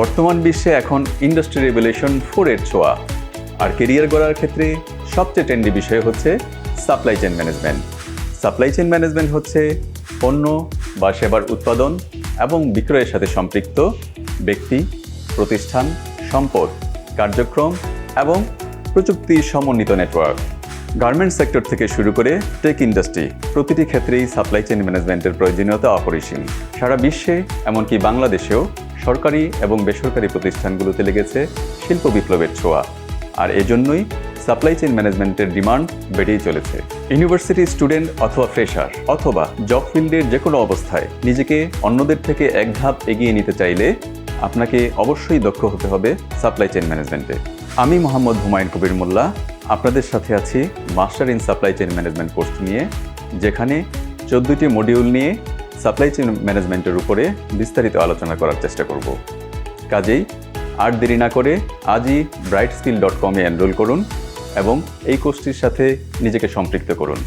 বর্তমান বিশ্বে এখন ইন্ডাস্ট্রি রেভলিউশন 4 এর ছোঁয়া। আর কেরিয়ার গড়ার ক্ষেত্রে সবচেয়ে ট্রেন্ডি বিষয় হচ্ছে supply chain management. Supply chain management হচ্ছে পণ্য বা সেবার উৎপাদন এবং বিক্রয়ের সাথে সম্পৃক্ত ব্যক্তি, প্রতিষ্ঠান, সম্পদ, কার্যক্রম এবং প্রযুক্তির সমন্বিত নেটওয়ার্ক। গার্মেন্টস সেক্টর থেকে শুরু করে টেক ইন্ডাস্ট্রি, প্রতিটি ক্ষেত্রেই সাপ্লাই চেইন ম্যানেজমেন্টের প্রয়োজনীয়তা অপরিসীম। সারা বিশ্বে এমনকি বাংলাদেশেও সরকারি এবং বেসরকারি প্রতিষ্ঠানগুলোতে লেগেছে শিল্প বিপ্লবের ছোঁয়া। আর এজন্যই সাপ্লাই চেইন ম্যানেজমেন্টের ডিমান্ড বেড়েই চলেছে। ইউনিভার্সিটি স্টুডেন্ট অথবা ফ্রেশার অথবা জব ফিল্ডের যে কোনো অবস্থায় নিজেকে অন্যদের থেকে এক ধাপ এগিয়ে নিতে চাইলে আপনাকে অবশ্যই দক্ষ হতে হবে সাপ্লাই চেইন ম্যানেজমেন্টে। আমি মোহাম্মদ হুমায়ুন কবির মোল্লা আপনাদের সাথে আছি master in supply chain management course নিয়ে, যেখানে 14টি মডিউল নিয়ে সাপ্লাই চেইন ম্যানেজমেন্টের উপরে বিস্তারিত আলোচনা করার চেষ্টা করব। কাজেই আর দেরি না করে আজই brightskill.com এ এনরোল করুন এবং এই কোর্সটির সাথে নিজেকে সম্পৃক্ত করুন।